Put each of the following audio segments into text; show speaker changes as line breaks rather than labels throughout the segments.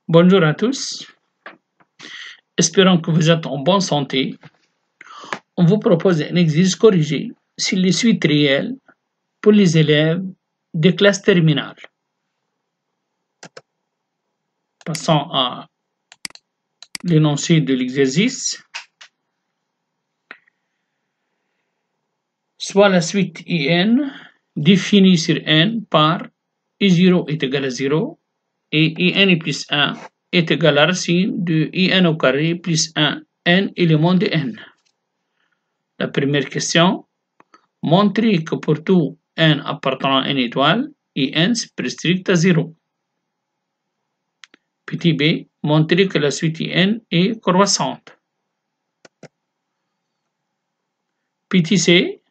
Bonjour à tous, espérons que vous êtes en bonne santé. On vous propose un exercice corrigé sur les suites réelles pour les élèves des classes terminales. Passons à l'énoncé de l'exercice. Soit la suite IN définie sur N par I0 est égal à 0 et IN plus 1 est égal à la racine de IN au carré plus 1 N éléments de N. La première question, montrer que pour tout N appartenant à une étoile, IN se prescrite à 0. Petit b, montrer que la suite IN est croissante. Petit c,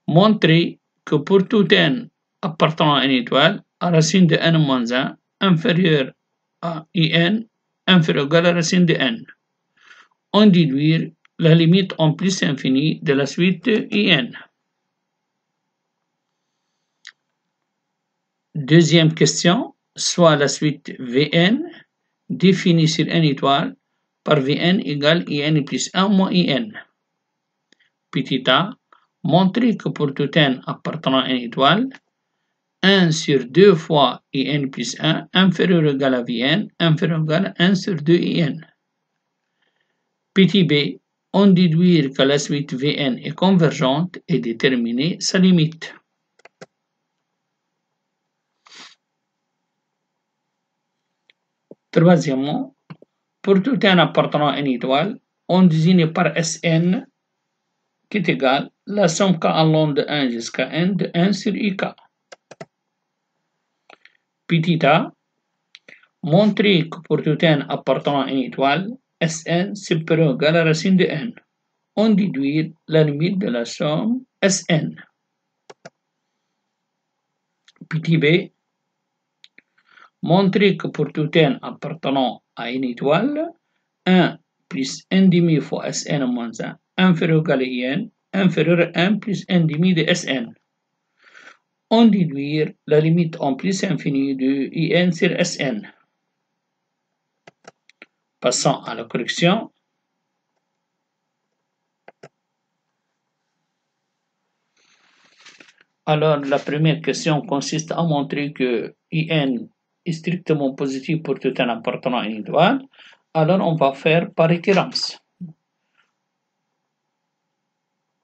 montrer que pour tout N appartenant à une étoile, la racine de N-1 inférieure à IN inférieure à la racine de N. On déduire la limite en plus infinie de la suite IN. Deuxième question, soit la suite Vn définie sur n étoile par Vn égale In plus 1 moins In. Petit a, montrer que pour tout n appartenant à une étoile, 1 sur 2 fois In plus 1 inférieur ou égal à Vn inférieur ou égal à 1 sur 2 In. Petit b, on déduire que la suite Vn est convergente et déterminer sa limite. Troisièmement, pour tout n appartenant à une étoile, on désigne par Sn qui est égal la somme k allant de 1 jusqu'à n de 1 sur ik. Petit a, montrer que pour tout n appartenant à une étoile, Sn supérieur ou égal à la racine de n. On déduire la limite de la somme Sn. Petit b, montrer que pour tout n appartenant à une étoile, 1 plus 1 demi fois Sn moins 1 inférieur ou égal à In inférieur à 1 plus 1 demi de Sn. On déduire la limite en plus infinie de In sur Sn. Passons à la correction. Alors, la première question consiste à montrer que In est strictement positif pour tout n appartenant à une étoile. Alors, on va faire par récurrence.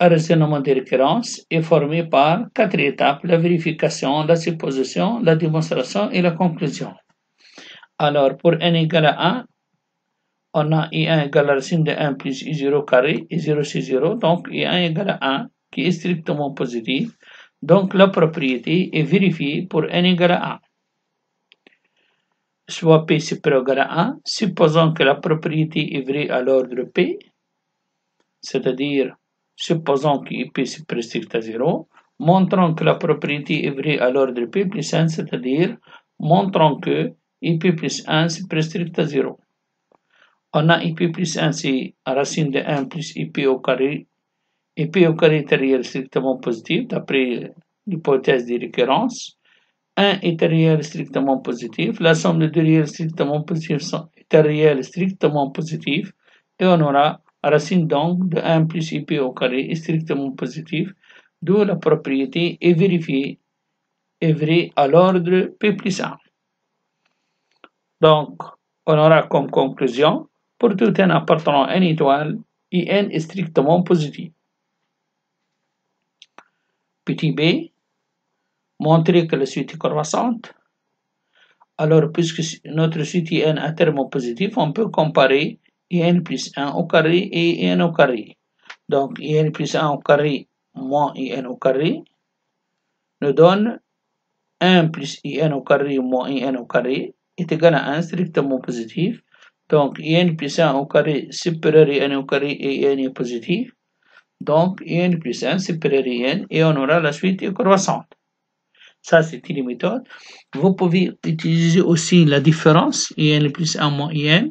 Un raisonnement de récurrence est formé par 4 étapes, la vérification, la supposition, la démonstration et la conclusion. Alors, pour n égale à 1, on a I1 égale à la racine de 1 plus I0 carré, I0 c'est 0, donc I1 égale à 1, qui est strictement positif. Donc, la propriété est vérifiée pour n égale à 1. Soit P supérieur ou égal à 1, supposons que la propriété est vraie à l'ordre P, c'est-à-dire supposons que IP se prescrite à 0, montrons que la propriété est vraie à l'ordre P plus 1, c'est-à-dire montrons que IP plus 1 se prescrite à 0. On a IP plus 1, c'est la racine de 1 plus IP au carré. IP au carré est un réel strictement positif, d'après l'hypothèse de récurrence. 1 est un réel strictement positif. La somme de deux réels strictement positifs est un réel strictement positif. Et on aura racine donc de 1 plus IP au carré est strictement positif, d'où la propriété est vérifiée est vraie à l'ordre P plus 1. Donc, on aura comme conclusion, pour tout n appartenant à une étoile, In est strictement positif. Petit b, montrer que la suite est croissante. Alors, puisque notre suite IN a un terme positif, on peut comparer IN plus 1 au carré et IN au carré. Donc, IN plus 1 au carré moins IN au carré nous donne 1 plus IN au carré moins IN au carré est égal à 1 strictement positif. Donc, IN plus 1 au carré supérieur à IN au carré et IN est positif. Donc, IN plus 1 supérieur à IN et on aura la suite croissante. Ça, c'est une méthode. Vous pouvez utiliser aussi la différence, IN plus 1 moins IN,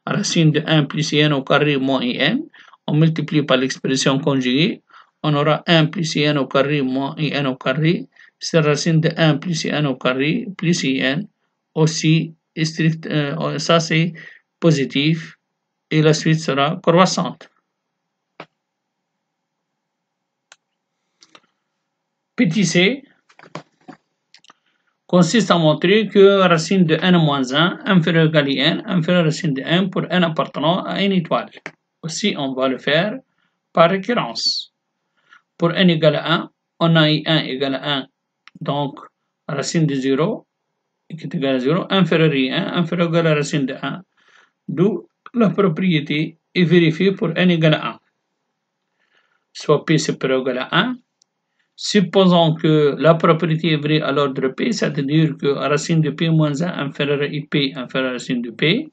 racine de 1 plus IN au carré moins IN. On multiplie par l'expression conjuguée. On aura 1 plus IN au carré moins IN au carré. C'est racine de 1 plus IN au carré plus IN. Aussi, strict, ça c'est positif et la suite sera croissante. Petit c consiste à montrer que racine de n moins 1 inférieur ou égal à n inférieur à racine de n pour n appartenant à une étoile. Aussi, on va le faire par récurrence. Pour n égale à 1, on a I1 égale à 1, donc racine de 0 qui est égale à 0, inférieur à I1, inférieur ou égal à racine de 1, d'où la propriété est vérifiée pour n égale à 1. Soit P supérieur ou égal à 1. Supposons que la propriété est vraie à l'ordre P, c'est-à-dire que racine de P moins 1 inférieur à IP inférieur à racine de P,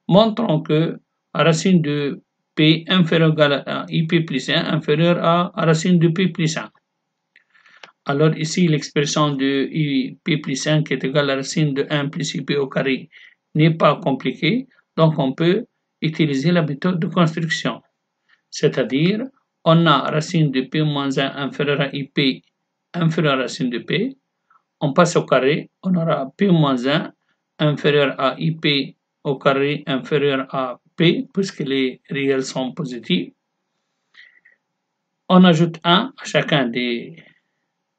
montrons que racine de P inférieur ou égal à IP plus 1 inférieur à racine de P plus 1. Alors ici, l'expression de IP plus 1 qui est égale à racine de 1 plus IP au carré n'est pas compliquée, donc on peut utiliser la méthode de construction. C'est-à-dire, on a racine de P moins 1 inférieur à IP inférieur à racine de P. On passe au carré, on aura P moins 1 inférieur à IP au carré inférieur à P, puisque les réels sont positifs. On ajoute 1 à chacun des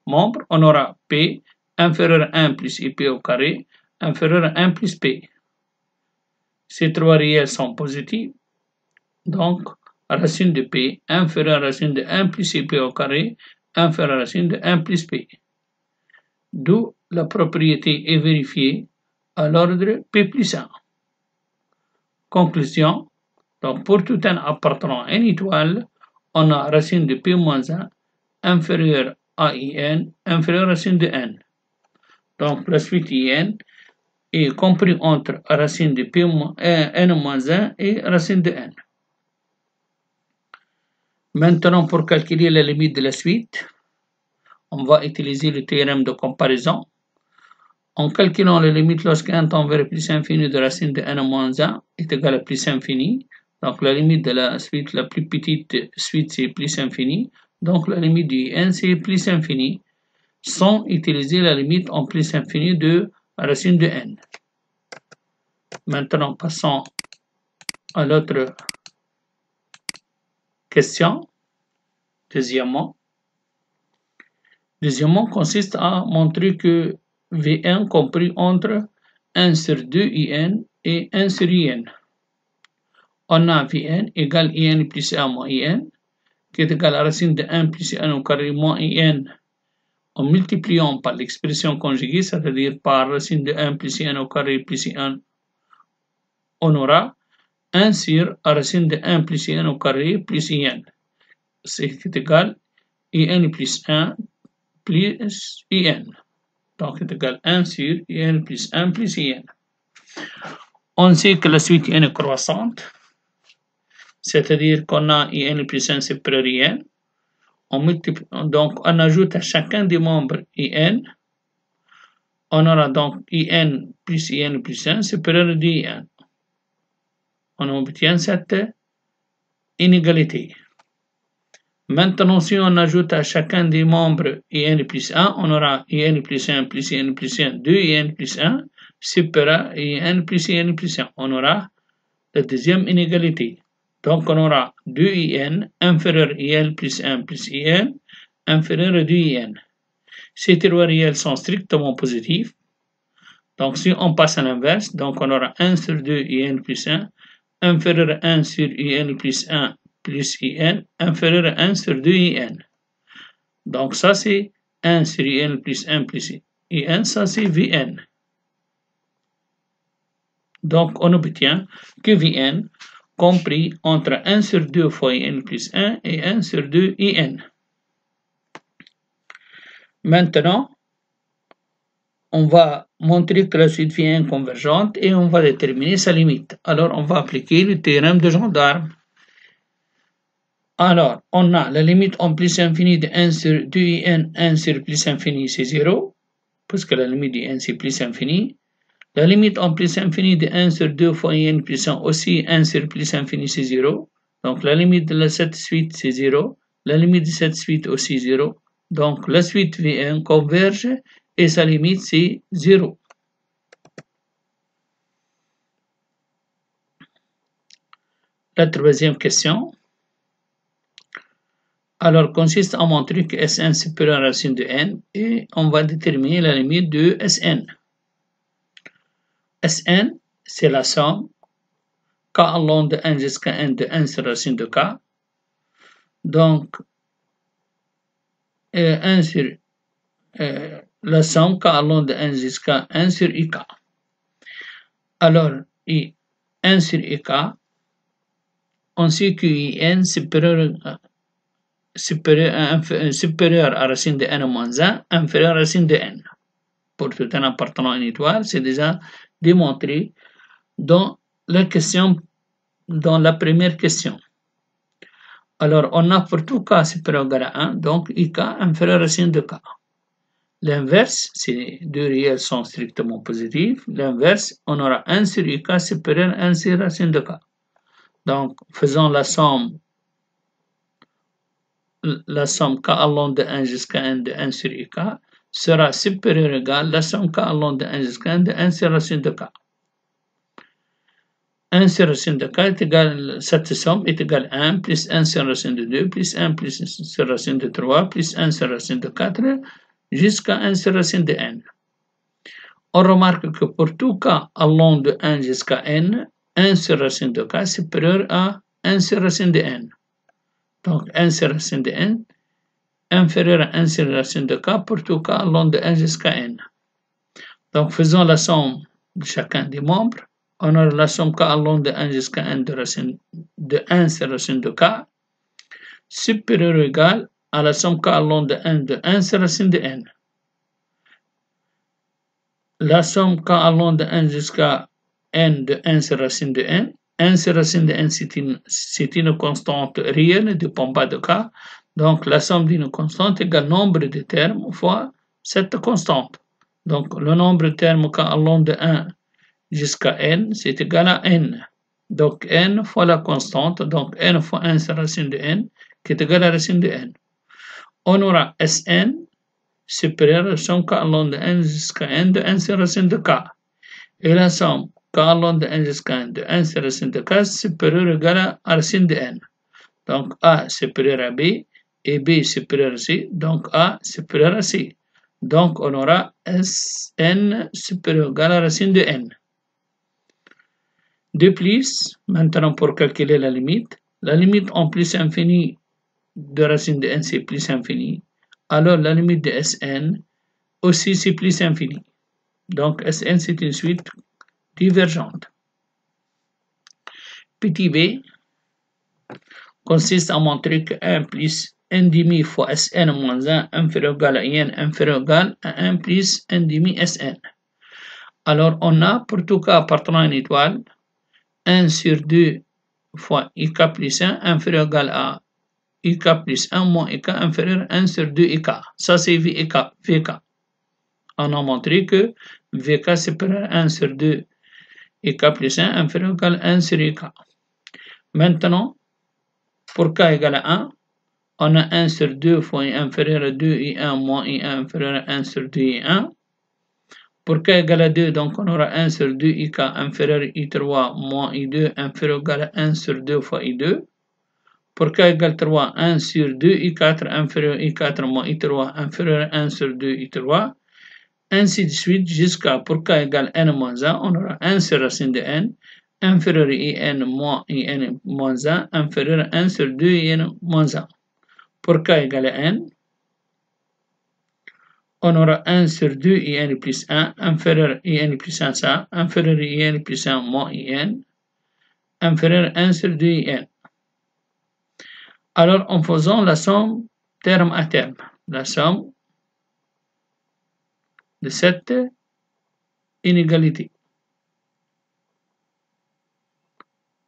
membres, on aura P inférieur à 1 plus IP au carré inférieur à 1 plus P. Ces trois réels sont positifs, donc racine de P inférieure à racine de 1 plus IP au carré inférieure à racine de 1 plus P. D'où la propriété est vérifiée à l'ordre P plus 1. Conclusion, donc pour tout n appartenant à une étoile, on a racine de P moins 1 inférieure à IN inférieure à racine de n. Donc la suite IN est compris entre racine de P n moins 1 et racine de n. Maintenant, pour calculer la limite de la suite, on va utiliser le théorème de comparaison. En calculant la limite lorsque n tend vers plus infini de racine de n moins 1 est égal à plus infini, donc la limite de la suite, la plus petite suite, c'est plus infini, donc la limite du n, c'est plus infini, sans utiliser la limite en plus infini de racine de n. Maintenant, passons à l'autre question. Deuxièmement, consiste à montrer que Vn compris entre 1 sur 2 In et 1 sur In. On a Vn égale In plus 1 moins In, qui est égal à racine de 1 plus In au carré moins In, en multipliant par l'expression conjuguée, c'est-à-dire par racine de 1 plus In au carré plus In, on aura 1 sur racine de 1 plus In au carré plus In, c'est égal à In plus 1 plus In. Donc est égal à 1 sur In plus 1 plus In. On sait que la suite In est croissante, c'est-à-dire qu'on a In plus 1 supérieur à In. Donc on ajoute à chacun des membres In. On aura donc In plus 1 supérieur à In. On obtient cette inégalité. Maintenant, si on ajoute à chacun des membres In plus 1, on aura In plus 1 plus In plus 1, 2 In plus 1, supérieur à In plus 1 plus 1. On aura la deuxième inégalité. Donc, on aura 2 In inférieur à In plus 1 plus In inférieur à 2 In. Ces trois réels sont strictement positifs. Donc, si on passe à l'inverse, donc on aura 1 sur 2 In plus 1 inférieur à 1 sur In plus 1 plus In inférieur à 1 sur 2 In. Donc ça c'est 1 sur In plus 1 plus In, ça c'est Vn. Donc on obtient que Vn compris entre 1 sur 2 fois In plus 1 et 1 sur 2 In. Maintenant, on va montrer que la suite Vn est convergente et on va déterminer sa limite. Alors on va appliquer le théorème de gendarme. Alors, on a la limite en plus infini de 1 sur 2in, 1 sur plus infini, c'est 0, puisque la limite de n c'est plus infini. La limite en plus infini de 1 sur 2 fois in plus 1, aussi 1 sur plus infini, c'est 0. Donc, la limite de cette suite, c'est 0. La limite de cette suite aussi 0. Donc, la suite Vn converge et sa limite, c'est 0. La troisième question, alors, consiste à montrer que Sn est supérieur à la racine de n et on va déterminer la limite de Sn. Sn, c'est la somme k allant de n jusqu'à n de n sur racine de k. Donc, 1 sur la somme k allant de n jusqu'à n sur ik. Alors, 1 sur ik, on sait que in supérieur à racine de n moins 1, inférieur à racine de n. Pour tout n appartenant à une étoile, c'est déjà démontré dans la première question. Alors, on a pour tout k supérieur ou égal à 1, donc ik inférieur à racine de k. L'inverse, si les deux réels sont strictement positifs, l'inverse, on aura 1 sur ik supérieur à 1 sur racine de k. Donc, faisons la somme k allant de 1 jusqu'à n de 1 sur ik sera supérieure ou égale la somme k allant de 1 jusqu'à n de 1 sur racine de k. 1 sur racine de k est égal, cette somme est égale à 1 plus 1 sur racine de 2 plus 1 plus sur racine de 3 plus 1 sur racine de 4 jusqu'à 1 sur racine de n. On remarque que pour tout k allant de 1 jusqu'à n, 1 sur racine de k est supérieur à 1 sur racine de n. Donc 1 sur racine de n inférieur à 1 sur racine de k pour tout k allant de 1 jusqu'à n. Donc faisons la somme de chacun des membres. On a la somme k allant de 1 jusqu'à n de 1 sur racine de k supérieure ou égale à la somme k allant de 1 sur racine de n. La somme k allant de 1 jusqu'à n de 1 sur racine de n. 1 sur racine de n, c'est une constante réelle, ne dépend pas de k. Donc, la somme d'une constante égale nombre de termes fois cette constante. Donc, le nombre de termes k allant de 1 jusqu'à n, c'est égal à n. Donc, n fois la constante, donc n fois 1 sur racine de n, qui est égal à racine de n. On aura Sn supérieur à la somme k allant de 1 jusqu'à n de 1 sur racine de k. Et la somme k allant de 1 jusqu'à n de 1 sur racine de k supérieur ou égal à racine de n. Donc A supérieur à B et B supérieur à C, donc A supérieur à C. Donc on aura Sn supérieur ou égal à racine de n. De plus, maintenant pour calculer la limite en plus infini de racine de n c'est plus infini. Alors la limite de Sn aussi c'est plus infini. Donc Sn c'est une suite divergente. Petit b consiste à montrer que 1 plus n demi fois Sn moins 1 inférieur ou égal à n inférieur ou égal à 1 plus n demi Sn. Alors on a pour tout cas appartenant à une étoile 1 sur 2 fois ik plus 1 inférieur ou égal à ik plus 1 moins ik inférieur à 1 sur 2 ik. Ça c'est Vk. On a montré que Vk supérieur à 1 sur 2 ik plus 1 inférieur ou égal à 1 sur ik. Maintenant, pour k égale à 1, on a 1 sur 2 fois i inférieur à 2 i1 moins i1 inférieur à 1 sur 2 i1. Pour k égale à 2, donc on aura 1 sur 2 ik inférieur à i3 moins i2 inférieur ou égal à 1 sur 2 fois i2. Pour k égale 3, 1 sur 2 i4 inférieur à i4 moins i3 inférieur à 1 sur 2 i3. Ainsi de suite jusqu'à pour k égale n moins 1, on aura 1 sur racine de n inférieur à in moins 1 inférieur à 1 sur 2 in moins 1. Pour k égale à n, on aura 1 sur 2 in plus 1 inférieur à in plus 1 ça, inférieur à in plus 1 moins in, inférieur à 1 sur 2 in. Alors en faisant la somme terme à terme, la somme de cette inégalité,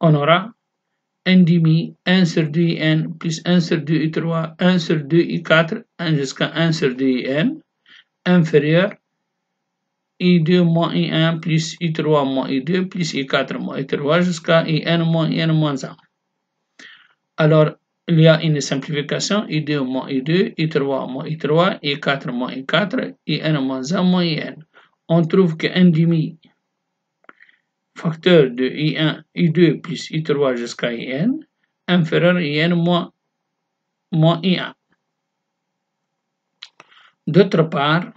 on aura n demi 1 sur 2 in plus 1 sur 2 i3, 1 sur 2 i4, 1 jusqu'à 1 sur 2 in, inférieur i2 moins i1 plus i3 moins i2 plus i4 moins i3 jusqu'à in moins 1. Alors, il y a une simplification, i2 moins i2, i3 moins i3, i4 moins i4, in moins 1 moins in. On trouve que n demi facteur de I1, I2 plus I3 jusqu'à IN inférieur à IN moins I1. D'autre part,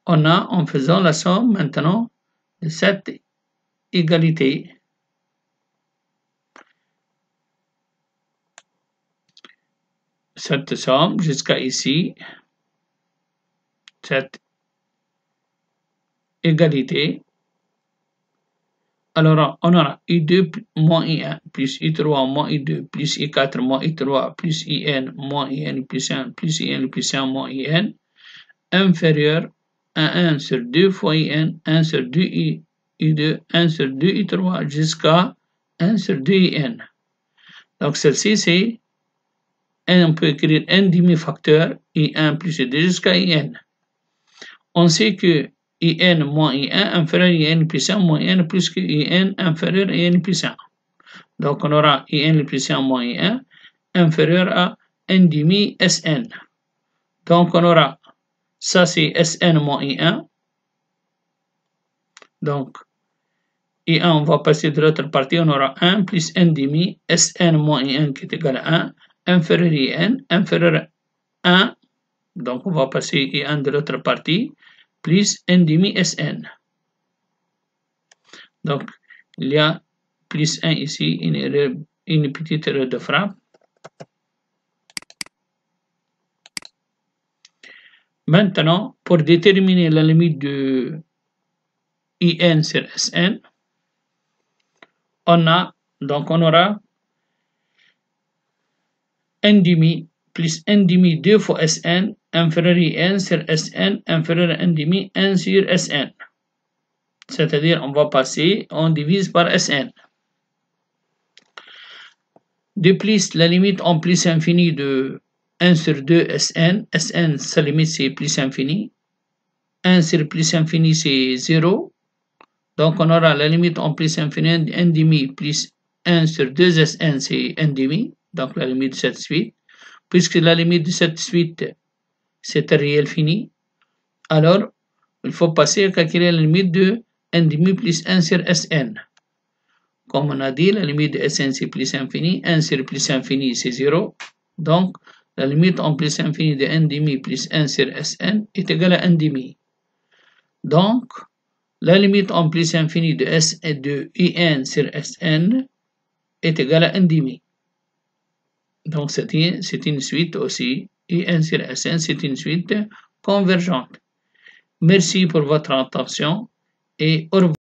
on a, en faisant la somme maintenant de cette égalité, cette somme jusqu'à ici, cette égalité, alors on aura I2 moins I1 plus I3 moins I2 plus I4 moins I3 plus IN moins IN plus 1 plus IN plus 1 moins IN inférieur à 1 sur 2 fois IN, 1 sur 2 I2, 1 sur 2 I3 jusqu'à 1 sur 2 IN. Donc celle-ci c'est, on peut écrire un demi-facteur I1 plus I2 jusqu'à IN. On sait que IN moins I1 inférieur à IN plus 1 moins IN plus que IN inférieur à IN plus 1. Donc on aura IN plus 1 moins I1 inférieur à 1 demi SN. Donc on aura, ça c'est SN moins I1. Donc I1 on va passer de l'autre partie, on aura 1 plus 1 demi SN moins I1 qui est égal à 1 inférieur à IN inférieur à 1. Donc on va passer I1 de l'autre partie plus 1 demi SN. Donc il y a plus 1 ici, une petite erreur de frappe. Maintenant, pour déterminer la limite de IN sur SN, on aura 1 demi plus 1 demi 2 fois SN inférieur à IN sur SN inférieur à 1 demi 1 sur SN. C'est-à-dire, on va passer, on divise par SN. De plus, la limite en plus infini de 1 sur 2 SN, SN, sa limite c'est plus infini. 1 sur plus infini c'est 0. Donc on aura la limite en plus infini 1 demi plus 1 sur 2 SN c'est 1 demi. Donc la limite de cette suite. Puisque la limite de cette suite c'est un réel fini, alors il faut passer à calculer la limite de 1 demi plus 1 sur Sn. Comme on a dit, la limite de Sn c'est plus infini, 1 sur plus infini c'est 0. Donc la limite en plus infini de 1 demi plus 1 sur Sn est égale à 1 demi. Donc la limite en plus infini de In sur Sn est égale à 1 demi. Donc c'est une suite aussi, In sur Sn c'est une suite convergente. Merci pour votre attention et au revoir.